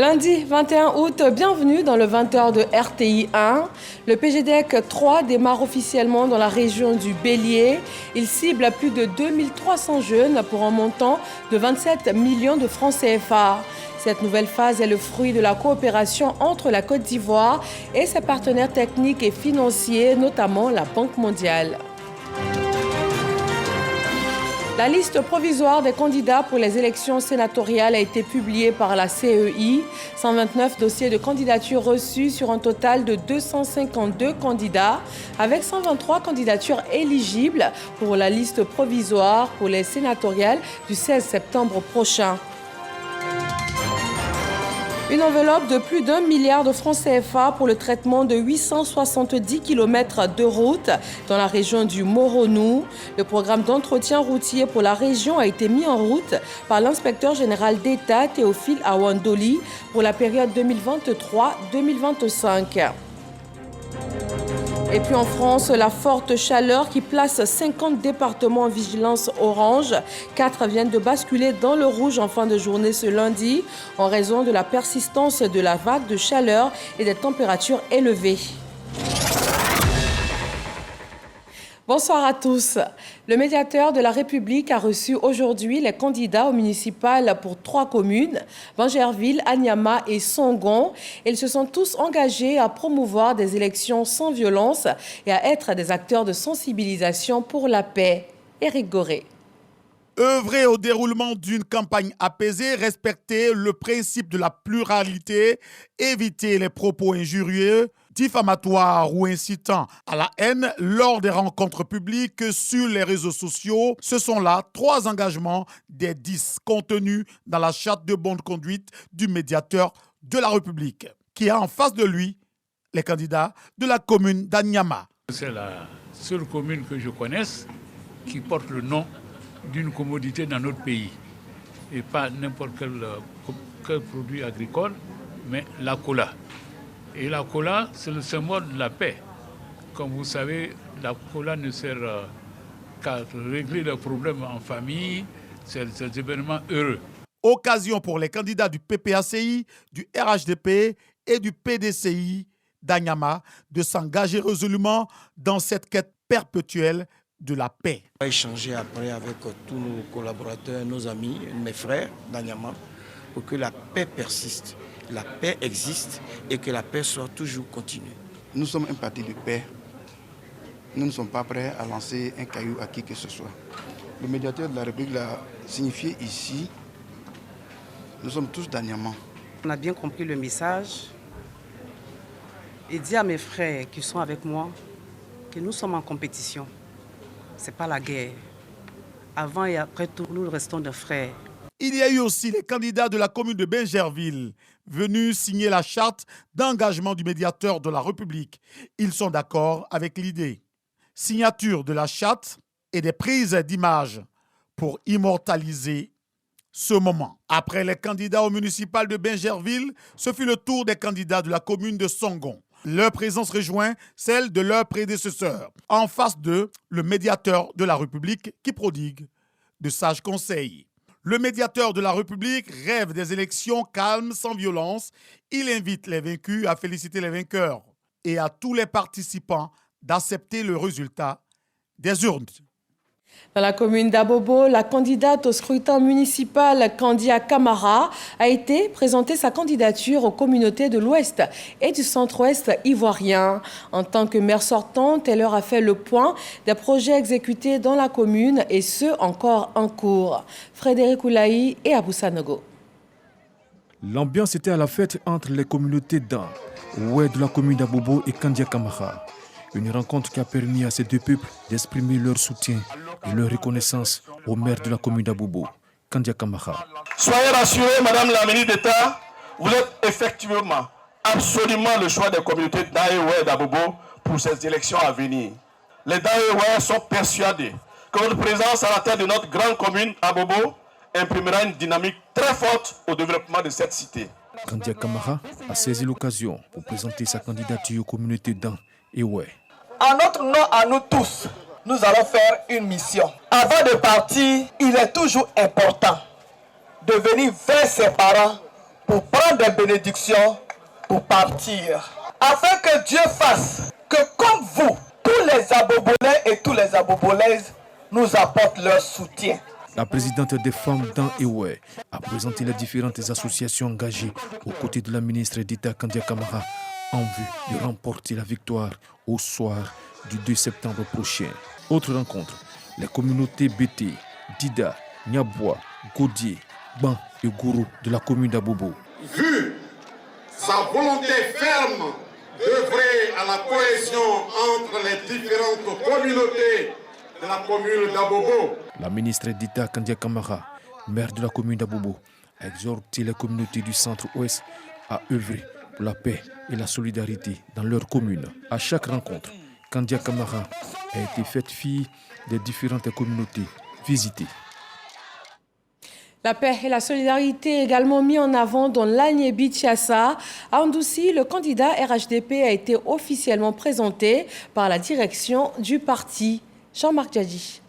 Lundi 21 août, bienvenue dans le 20h de RTI 1. Le PGDEC 3 démarre officiellement dans la région du Bélier. Il cible à plus de 2300 jeunes pour un montant de 27 millions de francs CFA. Cette nouvelle phase est le fruit de la coopération entre la Côte d'Ivoire et ses partenaires techniques et financiers, notamment la Banque mondiale. La liste provisoire des candidats pour les élections sénatoriales a été publiée par la CEI. 129 dossiers de candidature reçus sur un total de 252 candidats, avec 123 candidatures éligibles pour la liste provisoire pour les sénatoriales du 16 septembre prochain. Une enveloppe de plus d'1 milliard de francs CFA pour le traitement de 870 km de route dans la région du Moronou. Le programme d'entretien routier pour la région a été mis en route par l'inspecteur général d'État Théophile Awandoli pour la période 2023-2025. Et puis en France, la forte chaleur qui place 50 départements en vigilance orange. 4 viennent de basculer dans le rouge en fin de journée ce lundi en raison de la persistance de la vague de chaleur et des températures élevées. Bonsoir à tous. Le médiateur de la République a reçu aujourd'hui les candidats au municipal pour 3 communes, Bingerville, Anyama et Songon. Ils se sont tous engagés à promouvoir des élections sans violence et à être des acteurs de sensibilisation pour la paix. Éric Goré. Œuvrer au déroulement d'une campagne apaisée, respecter le principe de la pluralité, éviter les propos injurieux, diffamatoires ou incitant à la haine lors des rencontres publiques sur les réseaux sociaux. Ce sont là 3 engagements des 10 contenus dans la charte de bonne conduite du médiateur de la République, qui a en face de lui les candidats de la commune d'Anyama. C'est la seule commune que je connaisse qui porte le nom d'une commodité dans notre pays, et pas n'importe quel produit agricole, mais la cola. Et la cola, c'est le symbole de la paix. Comme vous savez, la cola ne sert qu'à régler les problèmes en famille, c'est des événements heureux. Occasion pour les candidats du PPACI, du RHDP et du PDCI d'Anyama de s'engager résolument dans cette quête perpétuelle de la paix. On va échanger après avec tous nos collaborateurs, nos amis, mes frères d'Anyama pour que la paix persiste, la paix existe et que la paix soit toujours continue. Nous sommes un parti de paix. Nous ne sommes pas prêts à lancer un caillou à qui que ce soit. Le médiateur de la République l'a signifié ici. Nous sommes tous d'Anyama. On a bien compris le message et dit à mes frères qui sont avec moi que nous sommes en compétition. Ce n'est pas la guerre. Avant et après tout, nous restons des frères. Il y a eu aussi les candidats de la commune de Bingerville venus signer la charte d'engagement du médiateur de la République. Ils sont d'accord avec l'idée. Signature de la charte et des prises d'images pour immortaliser ce moment. Après les candidats au municipal de Bingerville, ce fut le tour des candidats de la commune de Songon. Leur présence rejoint celle de leurs prédécesseurs. En face d'eux, le médiateur de la République qui prodigue de sages conseils. Le médiateur de la République rêve des élections calmes, sans violence. Il invite les vaincus à féliciter les vainqueurs et à tous les participants d'accepter le résultat des urnes. Dans la commune d'Abobo, la candidate au scrutin municipal Kandia Camara a été présenter sa candidature aux communautés de l'Ouest et du Centre-Ouest ivoirien. En tant que maire sortante, elle leur a fait le point des projets exécutés dans la commune et ceux encore en cours. Frédéric Oulaï et Abou Sanogo. L'ambiance était à la fête entre les communautés d'An, Oué de la commune d'Abobo et Kandia Camara. Une rencontre qui a permis à ces 2 peuples d'exprimer leur soutien et leur reconnaissance au maire de la commune d'Abobo, Kandia Camara. Soyez rassurés, Madame la ministre d'État, vous êtes effectivement absolument le choix des communautés d'Aéoué et d'Abobo pour ces élections à venir. Les d'Aéoué sont persuadés que votre présence à la tête de notre grande commune Abobo imprimera une dynamique très forte au développement de cette cité. Kandia Camara a saisi l'occasion pour présenter sa candidature aux communautés d'An et Oué. En notre nom à nous tous, nous allons faire une mission. Avant de partir, il est toujours important de venir vers ses parents pour prendre des bénédictions, pour partir. Afin que Dieu fasse que comme vous, tous les Abobolais et tous les Abobolaises nous apportent leur soutien. La présidente des femmes d'An'Ewe a présenté les différentes associations engagées aux côtés de la ministre d'État Kandia Kamara en vue de remporter la victoire au soir du 2 septembre prochain. Autre rencontre, les communautés Bété, Dida, Niaboua, Godier, Ban et Gourou de la commune d'Abobo. Vu sa volonté ferme d'œuvrer à la cohésion entre les différentes communautés de la commune d'Abobo, la ministre d'État Kandia Kamara, maire de la commune d'Abobo, a exhorté les communautés du centre-ouest à œuvrer pour la paix et la solidarité dans leur commune. À chaque rencontre, Kandia Kamara a été faite fille des différentes communautés visitées. La paix et la solidarité également mis en avant dans l'Agné-Bichiassa. À Andoussi, le candidat RHDP a été officiellement présenté par la direction du parti. Jean-Marc Djadji.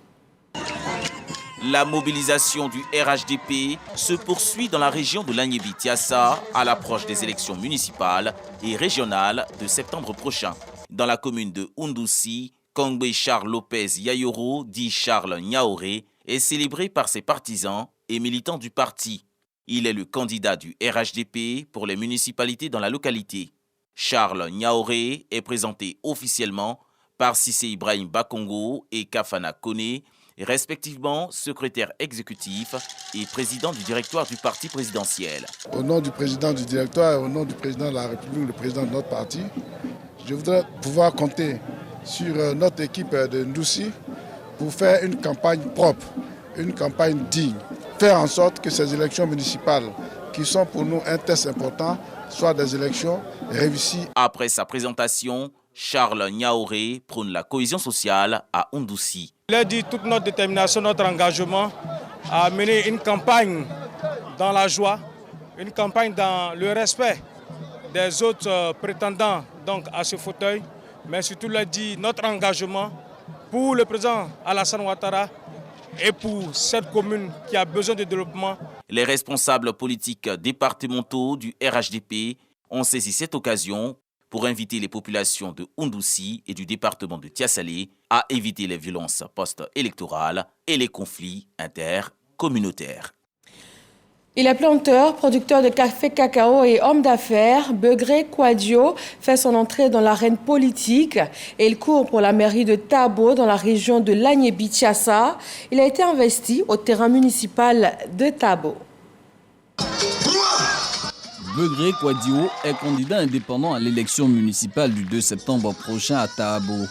La mobilisation du RHDP se poursuit dans la région de l'Agné-Bichiassa à l'approche des élections municipales et régionales de septembre prochain. Dans la commune de Andoussi, Kangbe Charles Lopez Yayoro, dit Charles Niaoré, est célébré par ses partisans et militants du parti. Il est le candidat du RHDP pour les municipalités dans la localité. Charles Niaoré est présenté officiellement par Sissé Ibrahim Bakongo et Kafana Kone, respectivement secrétaire exécutif et président du directoire du parti présidentiel. Au nom du président du directoire et au nom du président de la République, le président de notre parti, je voudrais pouvoir compter sur notre équipe de Ndoussi pour faire une campagne propre, une campagne digne, faire en sorte que ces élections municipales, qui sont pour nous un test important, soient des élections réussies. Après sa présentation, Charles Niaoré prône la cohésion sociale à Andoussi. Il a dit toute notre détermination, notre engagement à mener une campagne dans la joie, une campagne dans le respect des autres prétendants donc, à ce fauteuil, mais surtout il a dit notre engagement pour le président Alassane Ouattara et pour cette commune qui a besoin de développement. Les responsables politiques départementaux du RHDP ont saisi cette occasion pour inviter les populations de Andoussi et du département de Tiassalé à éviter les violences post-électorales et les conflits intercommunautaires. Il est planteur, producteur de café cacao et homme d'affaires. Begré Kouadio fait son entrée dans l'arène politique et il court pour la mairie de Tabo dans la région de l'Agné-Bichiassa. Il a été investi au terrain municipal de Tabo. Begré Kouadio est candidat indépendant à l'élection municipale du 2 septembre prochain à Tabo.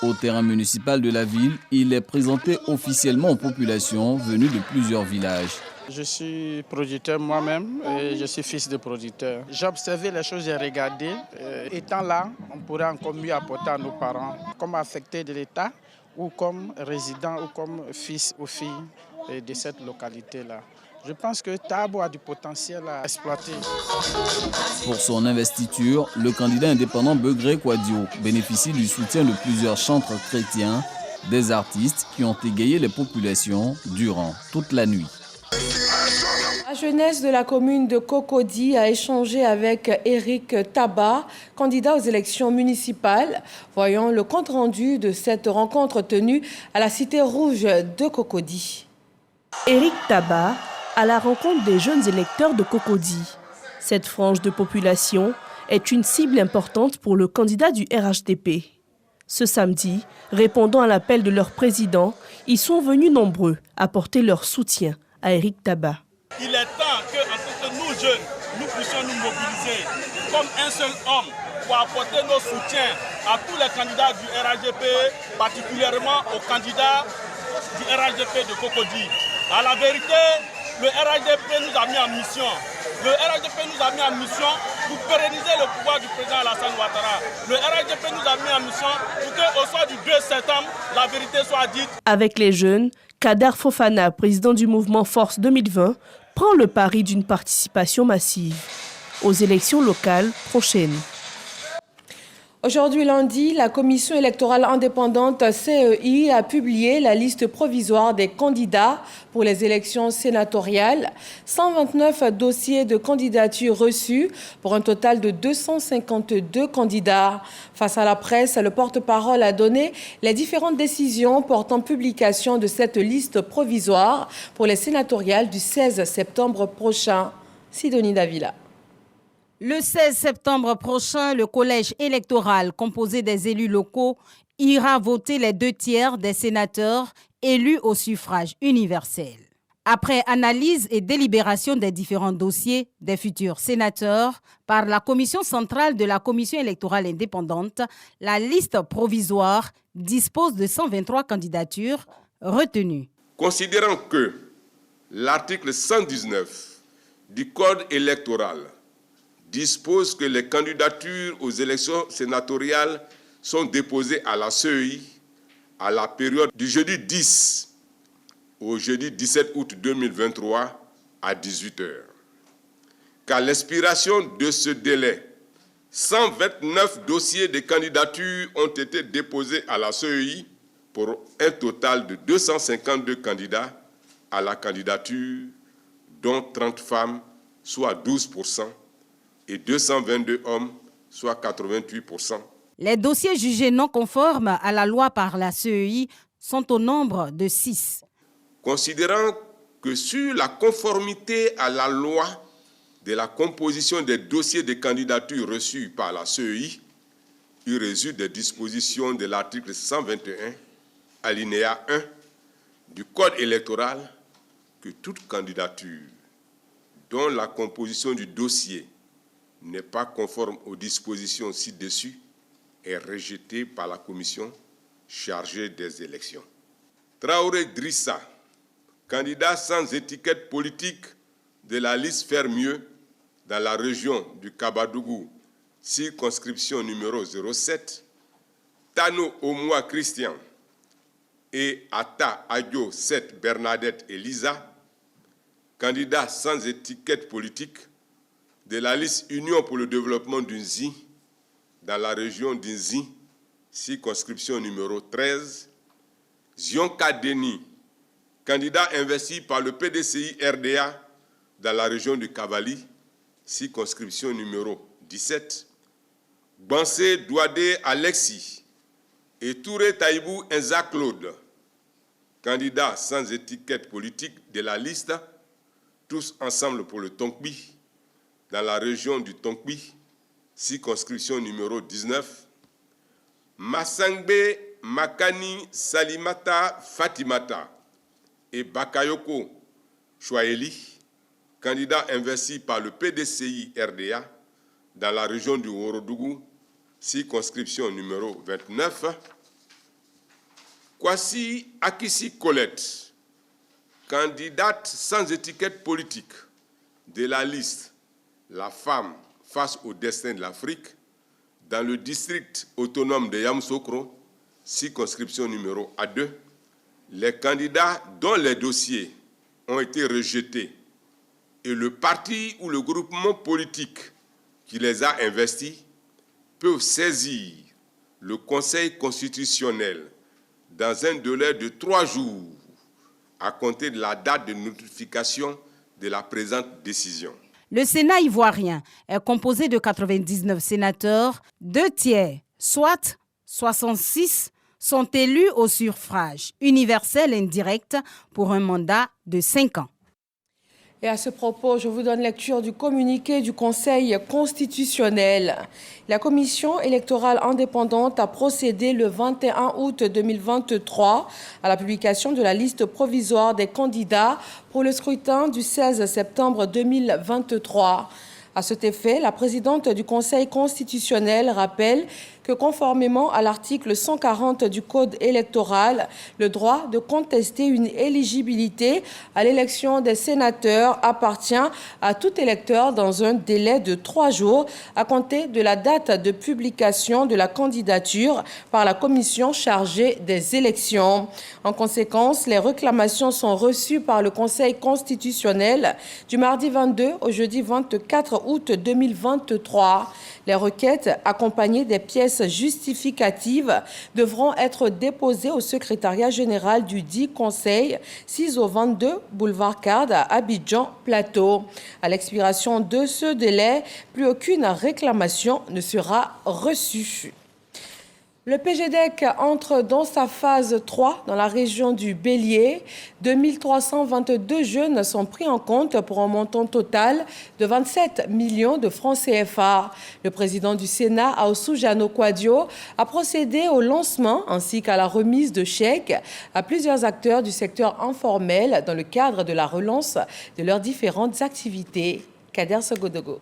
Au terrain municipal de la ville, il est présenté officiellement aux populations venues de plusieurs villages. Je suis producteur moi-même et je suis fils de producteur. J'ai observé les choses, j'ai regardé. Étant là, on pourrait encore mieux apporter à nos parents, comme affectés de l'État ou comme résidents ou comme fils ou filles de cette localité-là. Je pense que Tabo a du potentiel à exploiter. Pour son investiture, le candidat indépendant Begré Kouadio bénéficie du soutien de plusieurs chantres chrétiens, des artistes qui ont égayé les populations durant toute la nuit. La jeunesse de la commune de Cocody a échangé avec Éric Taba, candidat aux élections municipales. Voyons le compte-rendu de cette rencontre tenue à la Cité Rouge de Cocody. Éric Taba à la rencontre des jeunes électeurs de Cocody. Cette frange de population est une cible importante pour le candidat du RHDP. Ce samedi, répondant à l'appel de leur président, ils sont venus nombreux apporter leur soutien à Éric Taba. Il est temps que nous jeunes, nous puissions nous mobiliser comme un seul homme pour apporter nos soutiens à tous les candidats du RHDP, particulièrement aux candidats du RHDP de Cocody. À la vérité, le RHDP nous a mis en mission. Le RHDP nous a mis en mission pour pérenniser le pouvoir du président Alassane Ouattara. Le RHDP nous a mis en mission pour qu'au soir du 2 septembre, la vérité soit dite. Avec les jeunes, Kader Fofana, président du mouvement Force 2020, prend le pari d'une participation massive aux élections locales prochaines. Aujourd'hui lundi, la Commission électorale indépendante CEI a publié la liste provisoire des candidats pour les élections sénatoriales. 129 dossiers de candidature reçus pour un total de 252 candidats. Face à la presse, le porte-parole a donné les différentes décisions portant publication de cette liste provisoire pour les sénatoriales du 16 septembre prochain. Sidonie Davila. Le 16 septembre prochain, le collège électoral composé des élus locaux ira voter les 2/3 des sénateurs élus au suffrage universel. Après analyse et délibération des différents dossiers des futurs sénateurs par la commission centrale de la commission électorale indépendante, la liste provisoire dispose de 123 candidatures retenues. Considérant que l'article 119 du Code électoral dispose que les candidatures aux élections sénatoriales sont déposées à la CEI à la période du jeudi 10 au jeudi 17 août 2023 à 18h. Qu'à l'expiration de ce délai, 129 dossiers de candidature ont été déposés à la CEI pour un total de 252 candidats à la candidature, dont 30 femmes, soit 12%, et 222 hommes, soit 88%. Les dossiers jugés non conformes à la loi par la CEI sont au nombre de 6. Considérant que sur la conformité à la loi de la composition des dossiers de candidature reçus par la CEI, il résulte des dispositions de l'article 121, alinéa 1 du Code électoral, que toute candidature dont la composition du dossier n'est pas conforme aux dispositions ci-dessus est rejetée par la commission chargée des élections. Traoré Drissa, candidat sans étiquette politique de la liste Faire Mieux dans la région du Kabadougou, circonscription numéro 07, Tano Omoua Christian et Ata Adio 7 Bernadette Elisa, candidat sans étiquette politique de la liste Union pour le développement d'Unzi dans la région d'Unzi, circonscription numéro 13, Zionka Deni, candidat investi par le PDCI RDA dans la région du Cavali, circonscription numéro 17, Bansé Douadé Alexis et Touré Taïbou Enza Claude, candidats sans étiquette politique de la liste Tous ensemble pour le Tonkbi dans la région du Tonkbi, circonscription numéro 19, Massangbe Makani Salimata Fatimata et Bakayoko Chouaeli, candidat investi par le PDCI RDA dans la région du Worodougou, circonscription numéro 29, Kwasi Akissi Colette, candidate sans étiquette politique de la liste La femme face au destin de l'Afrique dans le district autonome de Yamoussoukro, circonscription numéro A2, les candidats dont les dossiers ont été rejetés et le parti ou le groupement politique qui les a investis peuvent saisir le Conseil constitutionnel dans un délai de 3 jours à compter de la date de notification de la présente décision. Le Sénat ivoirien est composé de 99 sénateurs, 2/3, soit 66, sont élus au suffrage universel indirect pour un mandat de 5 ans. Et à ce propos, je vous donne lecture du communiqué du Conseil constitutionnel. La Commission électorale indépendante a procédé le 21 août 2023 à la publication de la liste provisoire des candidats pour le scrutin du 16 septembre 2023. À cet effet, la présidente du Conseil constitutionnel rappelle que conformément à l'article 140 du Code électoral, le droit de contester une éligibilité à l'élection des sénateurs appartient à tout électeur dans un délai de 3 jours à compter de la date de publication de la candidature par la commission chargée des élections. En conséquence, les réclamations sont reçues par le Conseil constitutionnel du mardi 22 au jeudi 24 août 2023. Les requêtes accompagnées des pièces pièces justificatives devront être déposées au secrétariat général du dit conseil, 6 au 22 boulevard Card à Abidjan Plateau. À l'expiration de ce délai, plus aucune réclamation ne sera reçue. Le PGDEC entre dans sa phase 3 dans la région du Bélier. 2322 jeunes sont pris en compte pour un montant total de 27 millions de francs CFA. Le président du Sénat, Aoussou Jano Kouadio, a procédé au lancement ainsi qu'à la remise de chèques à plusieurs acteurs du secteur informel dans le cadre de la relance de leurs différentes activités. Kader Sogodogo.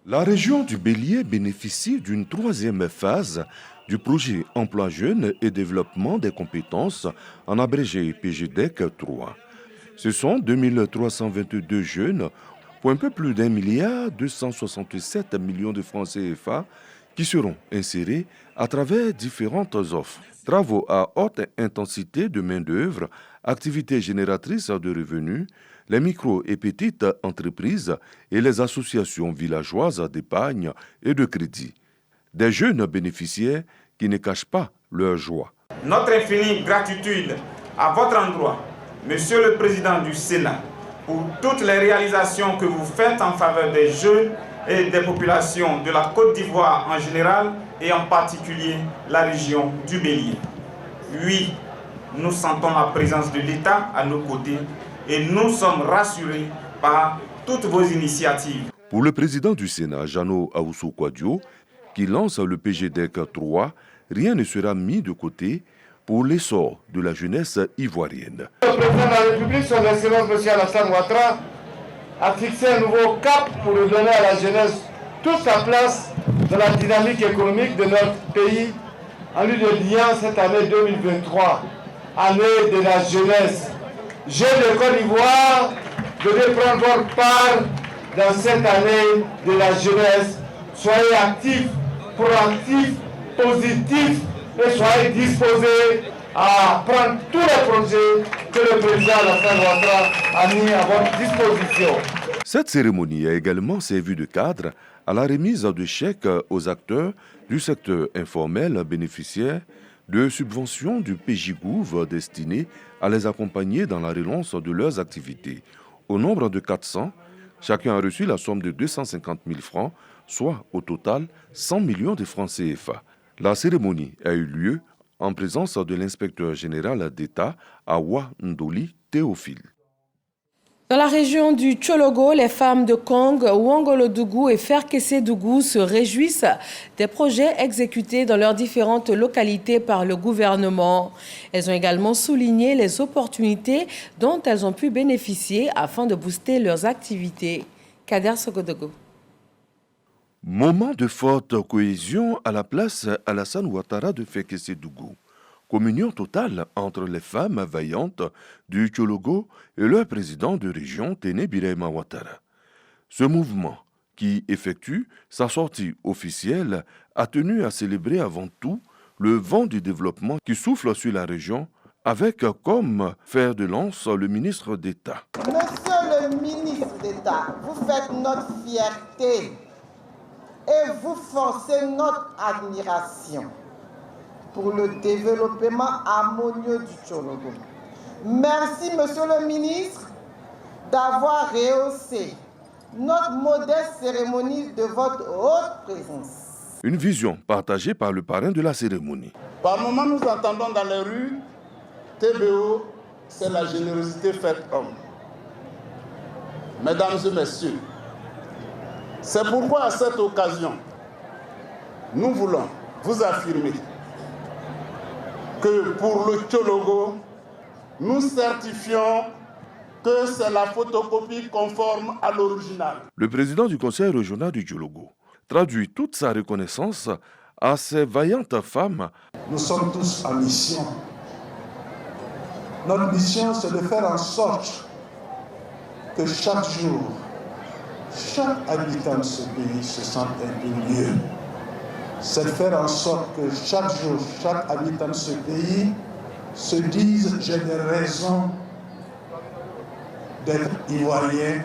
La région du Bélier bénéficie d'une troisième phase du projet Emploi Jeunes et Développement des compétences, en abrégé PGDEC 3. Ce sont 2322 jeunes pour un peu plus d'1,267 milliard de francs CFA qui seront insérés à travers différentes offres. Travaux à haute intensité de main-d'œuvre, activités génératrices de revenus, les micro et petites entreprises et les associations villageoises d'épargne et de crédit. Des jeunes bénéficiaires qui ne cachent pas leur joie. Notre infinie gratitude à votre endroit, Monsieur le Président du Sénat, pour toutes les réalisations que vous faites en faveur des jeunes et des populations de la Côte d'Ivoire en général et en particulier la région du Bélier. Oui, nous sentons la présence de l'État à nos côtés et nous sommes rassurés par toutes vos initiatives. Pour le président du Sénat, Jano Aoussou Kouadio, qui lance le PGDEC 3, rien ne sera mis de côté pour l'essor de la jeunesse ivoirienne. Le président de la République, son Excellence M. Alassane Ouattara, a fixé un nouveau cap pour donner à la jeunesse toute sa place dans la dynamique économique de notre pays en lui dédiant cette année 2023, année de la jeunesse. Jeunes de Côte d'Ivoire, devez prendre votre part dans cette année de la jeunesse. Soyez actifs, proactifs, positifs et soyez disposés à prendre tous les projets que le président Alassane Ouattara a mis à votre disposition. Cette cérémonie a également servi de cadre à la remise de chèques aux acteurs du secteur informel bénéficiaires de subventions du PJGouv destinées à les accompagner dans la relance de leurs activités. Au nombre de 400, chacun a reçu la somme de 250 000 francs, soit au total 100 millions de francs CFA. La cérémonie a eu lieu en présence de l'inspecteur général d'État Awa Ndoli Théophile. Dans la région du Tchologo, les femmes de Kong, Ouangolodougou et Ferkessédougou se réjouissent des projets exécutés dans leurs différentes localités par le gouvernement. Elles ont également souligné les opportunités dont elles ont pu bénéficier afin de booster leurs activités. Kader Sogodogo. Moment de forte cohésion à la place Alassane Ouattara de Ferkessédougou. Communion totale entre les femmes vaillantes du Tchologo et leur président de région, Téné Birahima Ouattara. Ce mouvement, qui effectue sa sortie officielle, a tenu à célébrer avant tout le vent du développement qui souffle sur la région, avec comme fer de lance le ministre d'État. Monsieur le ministre d'État, vous faites notre fierté et vous forcez notre admiration pour le développement harmonieux du Tchologo. Merci, Monsieur le ministre, d'avoir rehaussé notre modeste cérémonie de votre haute présence. Une vision partagée par le parrain de la cérémonie. Par moments, nous entendons dans les rues, TBO, c'est la générosité faite homme. Mesdames et messieurs, c'est pourquoi à cette occasion, nous voulons vous affirmer que pour le Tchologo, nous certifions que c'est la photocopie conforme à l'original. Le président du conseil régional du Tchologo traduit toute sa reconnaissance à ces vaillantes femmes. Nous sommes tous en mission. Notre mission, c'est de faire en sorte que chaque jour, chaque habitant de ce pays se sente un peu mieux. C'est de faire en sorte que chaque jour, chaque habitant de ce pays se dise « j'ai des raisons d'être ivoirien,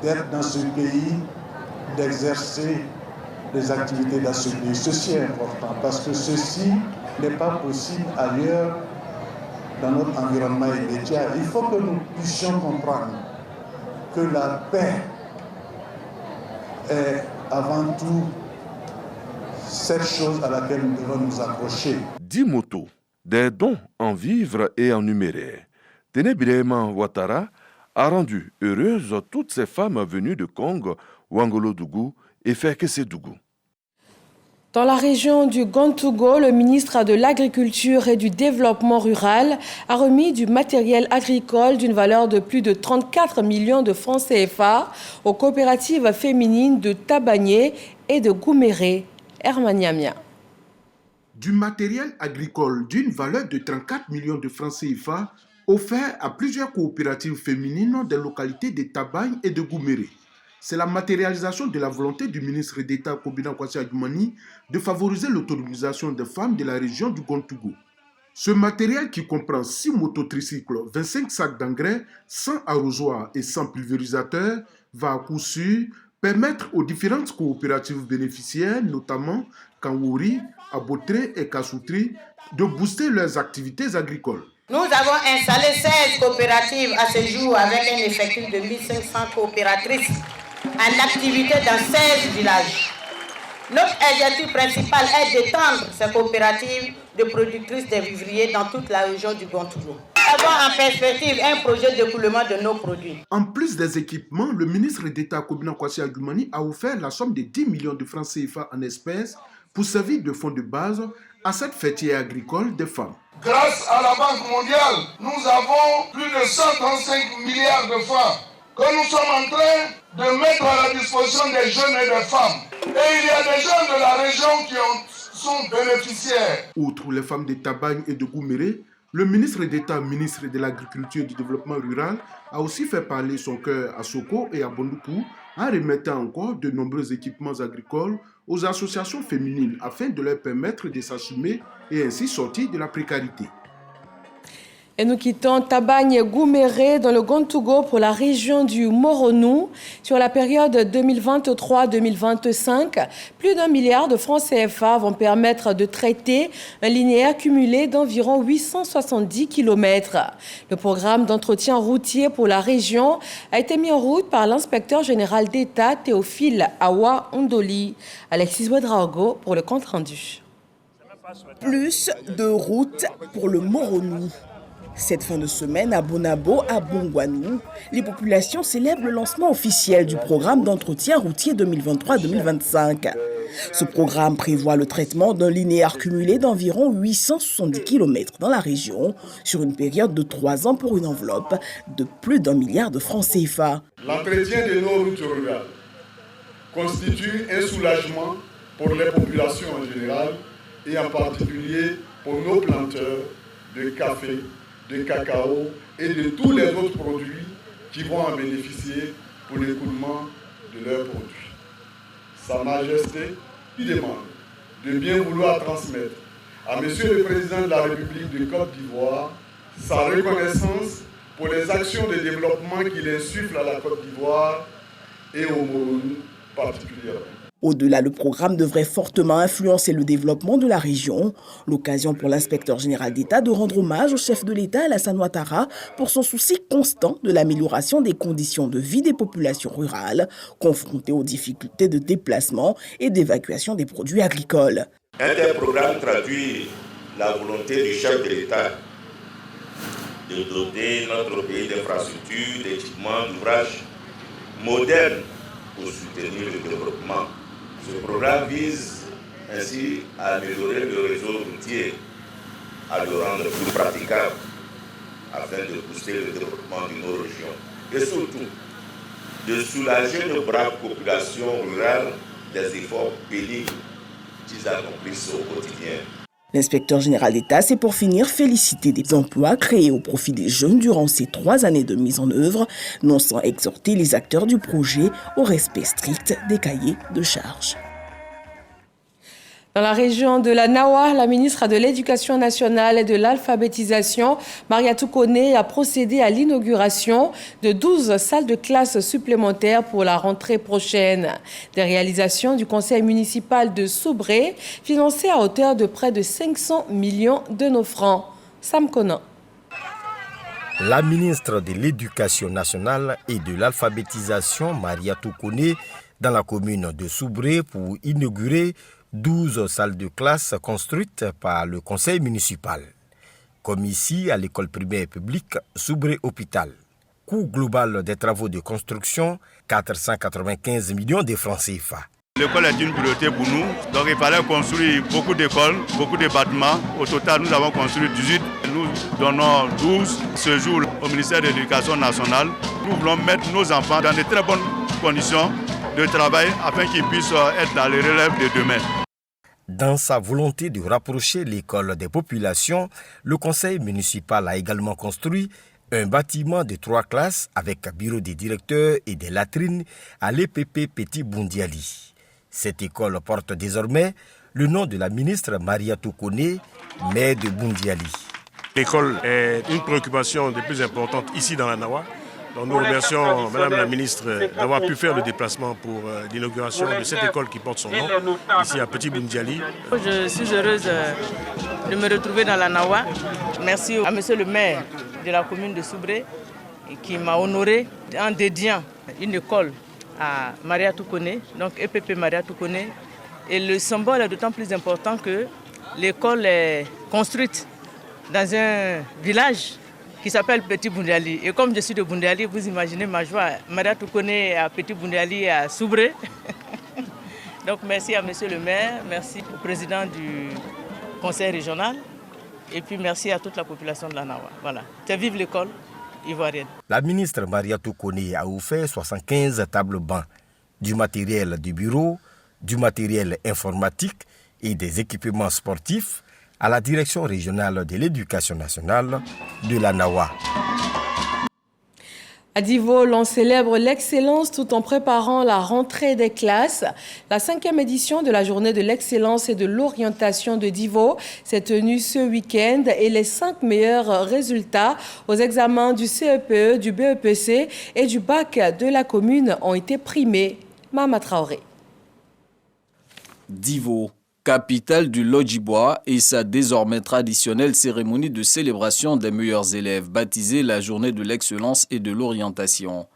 d'être dans ce pays, d'exercer les activités dans ce pays. Ceci est important parce que ceci n'est pas possible ailleurs dans notre environnement immédiat. Il faut que nous puissions comprendre que la paix est avant tout cette chose à laquelle nous devons nous accrocher. 10 motos, des dons en vivres et en numéraire. Ténébirema Ouattara a rendu heureuses toutes ces femmes venues de Congo, Ouangolo-Dougou et Fekese-Dougou. Dans la région du Gontougo, le ministre de l'Agriculture et du Développement rural a remis du matériel agricole d'une valeur de plus de 34 millions de francs CFA aux coopératives féminines de Tabagné et de Gouméré. Hermaniamia. Du matériel agricole d'une valeur de 34 millions de francs CFA offert à plusieurs coopératives féminines des localités de Tabagne et de Gouméré. C'est la matérialisation de la volonté du ministre d'État Kobina Kwasi Adjoumani de favoriser l'autonomisation des femmes de la région du Gontougo. Ce matériel qui comprend 6 mototricycles, 25 sacs d'engrais, 100 arrosoirs et 100 pulvérisateurs va à coup sûr permettre aux différentes coopératives bénéficiaires, notamment Kanwouri, Abotré et Kassoutri, de booster leurs activités agricoles. Nous avons installé 16 coopératives à ce jour avec un effectif de 1500 coopératrices en activité dans 16 villages. Notre objectif principal est d'étendre ces coopératives de productrices de vivriers dans toute la région du Gontougo. Nous avons en perspective un projet d'écoulement de nos produits. En plus des équipements, le ministre d'État Kobina Kwasi Adjoumani a offert la somme de 10 millions de francs CFA en espèces pour servir de fonds de base à cette fêtière agricole des femmes. Grâce à la Banque mondiale, nous avons plus de 135 milliards de francs que nous sommes en train de mettre à la disposition des jeunes et des femmes. Et il y a des gens de la région qui sont bénéficiaires. Outre les femmes de Tabagne et de Gouméré, le ministre d'État, ministre de l'Agriculture et du Développement rural, a aussi fait parler son cœur à Soko et à Bondoukou en remettant encore de nombreux équipements agricoles aux associations féminines afin de leur permettre de s'assumer et ainsi sortir de la précarité. Et nous quittons Tabagne et Gouméré dans le Gontougo pour la région du Moronou. Sur la période 2023-2025, plus d'1 milliard de francs CFA vont permettre de traiter un linéaire cumulé d'environ 870 km. Le programme d'entretien routier pour la région a été mis en route par l'inspecteur général d'État Théophile Awa Ondoli. Alexis Ouedraogo pour le compte-rendu. Plus de routes pour le Moronou. Cette fin de semaine, à Bonabo, à Bongwanou, les populations célèbrent le lancement officiel du programme d'entretien routier 2023-2025. Ce programme prévoit le traitement d'un linéaire cumulé d'environ 870 km dans la région sur une période de 3 ans pour une enveloppe de plus d'1 milliard de francs CFA. L'entretien de nos routes rurales constitue un soulagement pour les populations en général et en particulier pour nos planteurs de café, de cacao et de tous les autres produits qui vont en bénéficier pour l'écoulement de leurs produits. Sa Majesté lui demande de bien vouloir transmettre à Monsieur le Président de la République de Côte d'Ivoire sa reconnaissance pour les actions de développement qu'il insuffle à la Côte d'Ivoire et au Moronou particulièrement. Au-delà, le programme devrait fortement influencer le développement de la région. L'occasion pour l'inspecteur général d'État de rendre hommage au chef de l'État, Alassane Ouattara, pour son souci constant de l'amélioration des conditions de vie des populations rurales, confrontées aux difficultés de déplacement et d'évacuation des produits agricoles. Un tel programme traduit la volonté du chef de l'État de doter notre pays d'infrastructures, d'équipements, d'ouvrages modernes pour soutenir le développement. Ce programme vise ainsi à améliorer le réseau routier, à le rendre plus praticable, afin de booster le développement de nos régions. Et surtout, de soulager nos braves populations rurales des efforts pénibles qu'ils accomplissent au quotidien. L'inspecteur général d'État s'est pour finir félicité des emplois créés au profit des jeunes durant ces 3 années de mise en œuvre, non sans exhorter les acteurs du projet au respect strict des cahiers de charges. Dans la région de la Nawa, la ministre de l'Éducation nationale et de l'alphabétisation, Mariatou Koné, a procédé à l'inauguration de 12 salles de classe supplémentaires pour la rentrée prochaine. Des réalisations du conseil municipal de Soubré, financées à hauteur de près de 500 millions de nos francs. Sam Konan. La ministre de l'Éducation nationale et de l'alphabétisation, Mariatou Koné, dans la commune de Soubré pour inaugurer 12 salles de classe construites par le conseil municipal. Comme ici à l'école primaire publique Soubré Hôpital. Coût global des travaux de construction, 495 millions de francs CFA. L'école est une priorité pour nous, donc il fallait construire beaucoup d'écoles, beaucoup de bâtiments. Au total, nous avons construit 18, nous donnons 12 ce jour au ministère de l'Éducation nationale. Nous voulons mettre nos enfants dans de très bonnes conditions de travail afin qu'ils puissent être dans les relèves de demain. Dans sa volonté de rapprocher l'école des populations, le conseil municipal a également construit un bâtiment de 3 classes avec bureau des directeurs et des latrines à l'EPP Petit Bundiali. Cette école porte désormais le nom de la ministre Mariatou Koné, maire de Bundiali. L'école est une préoccupation des plus importantes ici dans la Nawa. Donc nous remercions Madame la ministre d'avoir pu faire le déplacement pour l'inauguration de cette école qui porte son nom, ici à Petit Bundiali. Je suis heureuse de me retrouver dans la Nawa. Merci à monsieur le maire de la commune de Soubré qui m'a honoré en dédiant une école à Mariatou Koné, donc EPP Mariatou Koné. Et le symbole est d'autant plus important que l'école est construite dans un village qui s'appelle Petit Bundiali. Et comme je suis de Bundiali, vous imaginez ma joie. Mariatou Koné à Petit Bundiali à Soubré. Donc merci à monsieur le maire, merci au président du conseil régional et puis merci à toute la population de la Nawa. Voilà. Vive l'école ivoirienne. La ministre Mariatou Koné a offert 75 tables bancs, du matériel de bureau, du matériel informatique et des équipements sportifs à la direction régionale de l'éducation nationale de la Nawa. À Divo, l'on célèbre l'excellence tout en préparant la rentrée des classes. La 5e édition de la journée de l'excellence et de l'orientation de Divo s'est tenue ce week-end et les 5 meilleurs résultats aux examens du CEPE, du BEPC et du bac de la commune ont été primés. Mama Traoré. Divo, capitale du Lodjibois, et sa désormais traditionnelle cérémonie de célébration des meilleurs élèves, baptisée la journée de l'excellence et de l'orientation.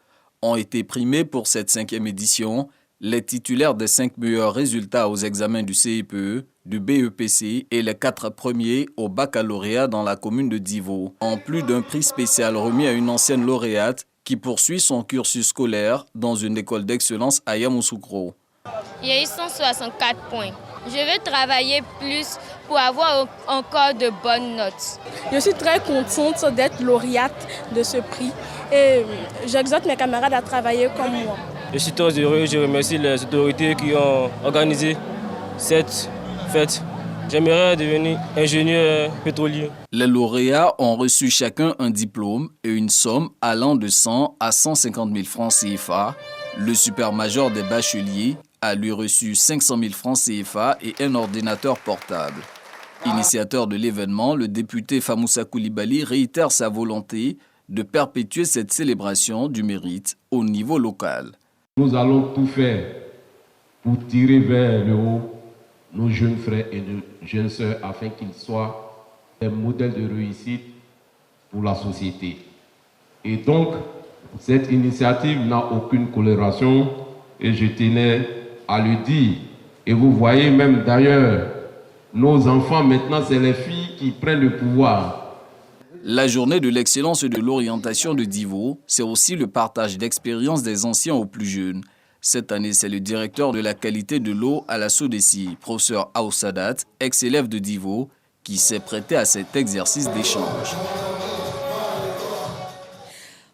Ont été primés pour cette 5e édition les titulaires des 5 meilleurs résultats aux examens du CEPE, du BEPC et les 4 premiers au baccalauréat dans la commune de Divo, en plus d'un prix spécial remis à une ancienne lauréate qui poursuit son cursus scolaire dans une école d'excellence à Yamoussoukro. J'ai eu 164 points. Je vais travailler plus pour avoir encore de bonnes notes. Je suis très contente d'être lauréate de ce prix et j'exhorte mes camarades à travailler comme moi. Je suis très heureux, je remercie les autorités qui ont organisé cette fête. J'aimerais devenir ingénieur pétrolier. Les lauréats ont reçu chacun un diplôme et une somme allant de 100 à 150 000 francs CFA. Le super-major des bacheliers a lui reçu 500 000 francs CFA et un ordinateur portable. Initiateur de l'événement, le député Famoussa Koulibaly réitère sa volonté de perpétuer cette célébration du mérite au niveau local. Nous allons tout faire pour tirer vers le haut nos jeunes frères et nos jeunes sœurs afin qu'ils soient des modèles de réussite pour la société. Et donc, cette initiative n'a aucune coloration et je tenais à le dire. Et vous voyez même d'ailleurs, nos enfants maintenant, c'est les filles qui prennent le pouvoir. La journée de l'excellence et de l'orientation de Divo, c'est aussi le partage d'expériences des anciens aux plus jeunes. Cette année, c'est le directeur de la qualité de l'eau à la SODECI, professeur Aoussadat, ex-élève de Divo, qui s'est prêté à cet exercice d'échange.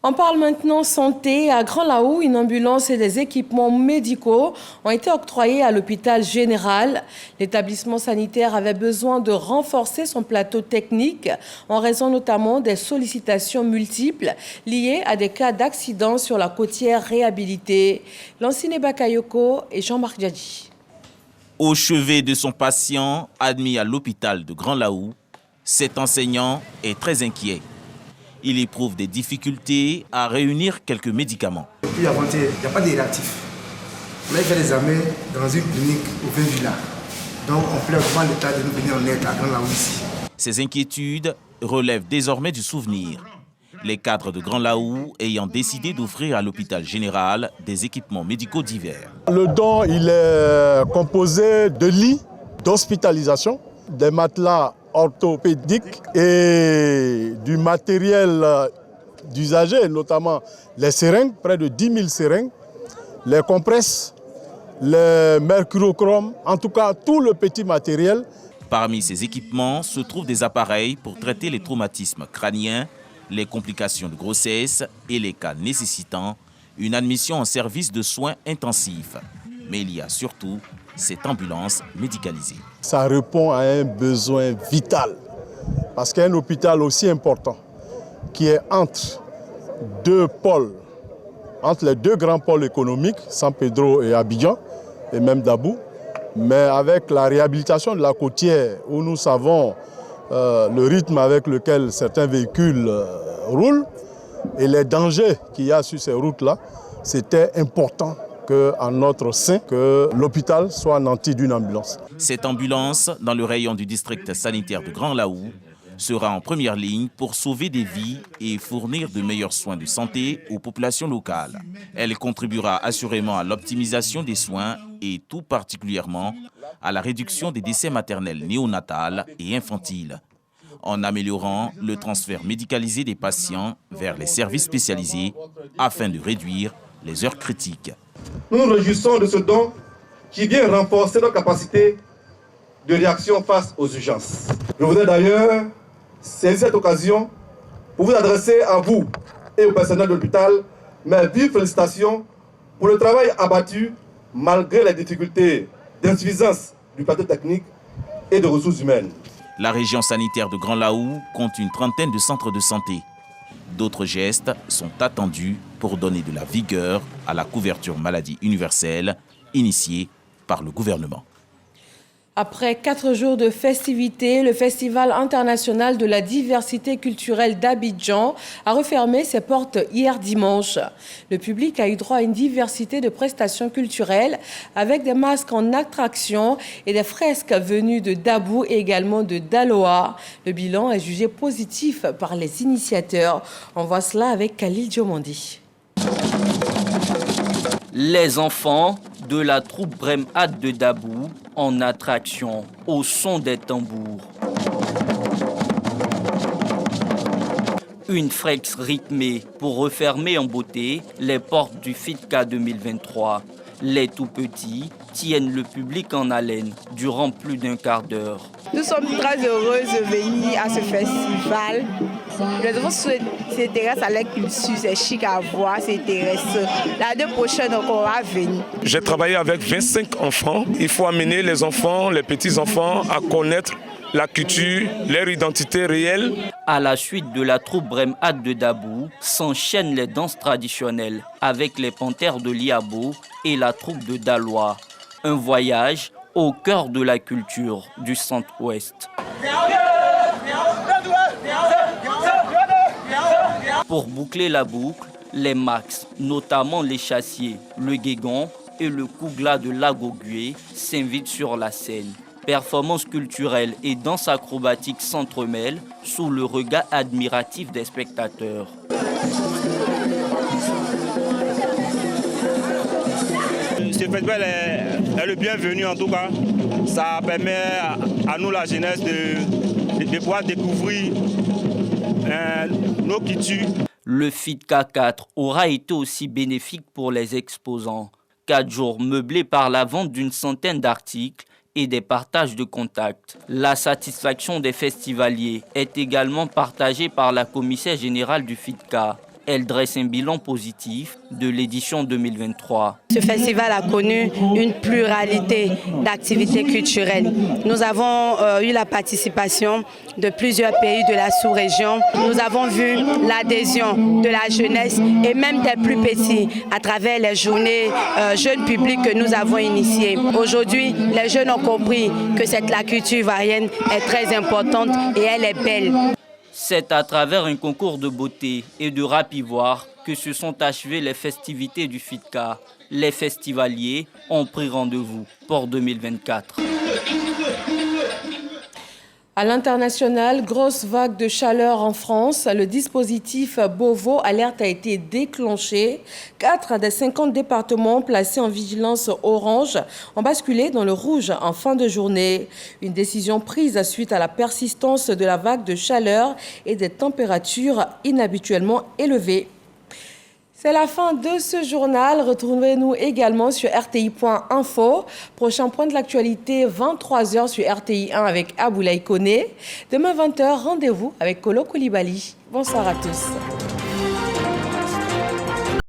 On parle maintenant santé. À Grand-Laou, une ambulance et des équipements médicaux ont été octroyés à l'hôpital général. L'établissement sanitaire avait besoin de renforcer son plateau technique en raison notamment des sollicitations multiples liées à des cas d'accidents sur la côtière réhabilitée. Lancine Bakayoko et Jean-Marc Djadji. Au chevet de son patient admis à l'hôpital de Grand Laou, cet enseignant est très inquiet. Il éprouve des difficultés à réunir quelques médicaments. Depuis avant-hier, il n'y a pas de réactifs. On a fait des examens dans une clinique au 20 villas. Donc on plaît vraiment l'État de nous venir en aide à Grand Laou ici. Ces inquiétudes relèvent désormais du souvenir. Les cadres de Grand Laou ayant décidé d'offrir à l'hôpital général des équipements médicaux divers. Le don, il est composé de lits d'hospitalisation, des matelas orthopédiques et du matériel d'usager, notamment les seringues, près de 10 000 seringues, les compresses, les mercurochromes, en tout cas tout le petit matériel. Parmi ces équipements se trouvent des appareils pour traiter les traumatismes crâniens, les complications de grossesse et les cas nécessitant une admission en service de soins intensifs. Mais il y a surtout cette ambulance médicalisée. Ça répond à un besoin vital, parce qu'un hôpital aussi important, qui est entre deux pôles, entre les deux grands pôles économiques, San Pedro et Abidjan, et même Dabou, mais avec la réhabilitation de la côtière, où nous savons le rythme avec lequel certains véhicules roulent et les dangers qu'il y a sur ces routes-là, c'était important qu'en notre sein, que l'hôpital soit nanti d'une ambulance. Cette ambulance, dans le rayon du district sanitaire de Grand Laou, sera en première ligne pour sauver des vies et fournir de meilleurs soins de santé aux populations locales. Elle contribuera assurément à l'optimisation des soins et tout particulièrement à la réduction des décès maternels néonatals et infantiles, en améliorant le transfert médicalisé des patients vers les services spécialisés afin de réduire les heures critiques. Nous nous réjouissons de ce don qui vient renforcer nos capacités de réaction face aux urgences. Je voudrais d'ailleurs saisir cette occasion pour vous adresser à vous et au personnel de l'hôpital mes vives félicitations pour le travail abattu malgré les difficultés d'insuffisance du plateau technique et de ressources humaines. La région sanitaire de Grand Laou compte une trentaine de centres de santé. D'autres gestes sont attendus pour donner de la vigueur à la couverture maladie universelle initiée par le gouvernement. Après 4 jours de festivités, le Festival international de la diversité culturelle d'Abidjan a refermé ses portes hier dimanche. Le public a eu droit à une diversité de prestations culturelles avec des masques en attraction et des fresques venues de Dabou et également de Daloa. Le bilan est jugé positif par les initiateurs. On voit cela avec Khalil Diomandi. Les enfants de la troupe Bremad de Dabou en attraction au son des tambours. Une flex rythmée pour refermer en beauté les portes du FITCA 2023. Les tout-petits tiennent le public en haleine durant plus d'un quart d'heure. Nous sommes très heureux de venir à ce festival. Les enfants s'intéressent à la culture, c'est chic à voir, s'intéressent. L'année prochaine, on va venir. J'ai travaillé avec 25 enfants. Il faut amener les enfants, les petits-enfants à connaître la culture, leur identité réelle. À la suite de la troupe Bremad de Dabou, s'enchaînent les danses traditionnelles avec les panthères de Liabo et la troupe de Daloa. Un voyage au cœur de la culture du Centre-Ouest. Pour boucler la boucle, les max, notamment les chassiers, le guégon et le kougla de Lagogué s'invitent sur la scène. Performances culturelles et danse acrobatique s'entremêlent sous le regard admiratif des spectateurs. Ce festival est le bienvenu en tout cas. Ça permet à nous, la jeunesse, de pouvoir découvrir nos cultures. Le FITCA 4 aura été aussi bénéfique pour les exposants. 4 jours meublés par la vente d'une centaine d'articles et des partages de contacts. La satisfaction des festivaliers est également partagée par la commissaire générale du FITCA. Elle dresse un bilan positif de l'édition 2023. Ce festival a connu une pluralité d'activités culturelles. Nous avons eu la participation de plusieurs pays de la sous-région. Nous avons vu l'adhésion de la jeunesse et même des plus petits à travers les journées jeunes publics que nous avons initiées. Aujourd'hui, les jeunes ont compris que la culture ivoirienne est très importante et elle est belle. C'est à travers un concours de beauté et de rap ivoire que se sont achevées les festivités du FIDCA. Les festivaliers ont pris rendez-vous pour 2024. À l'international, grosse vague de chaleur en France. Le dispositif Beauvau Alerte a été déclenché. 4 des 50 départements placés en vigilance orange ont basculé dans le rouge en fin de journée. Une décision prise suite à la persistance de la vague de chaleur et des températures inhabituellement élevées. C'est la fin de ce journal. Retrouvez-nous également sur rti.info. Prochain point de l'actualité, 23h sur RTI 1 avec Aboulaye Koné. Demain 20h, rendez-vous avec Kolo Koulibaly. Bonsoir à tous.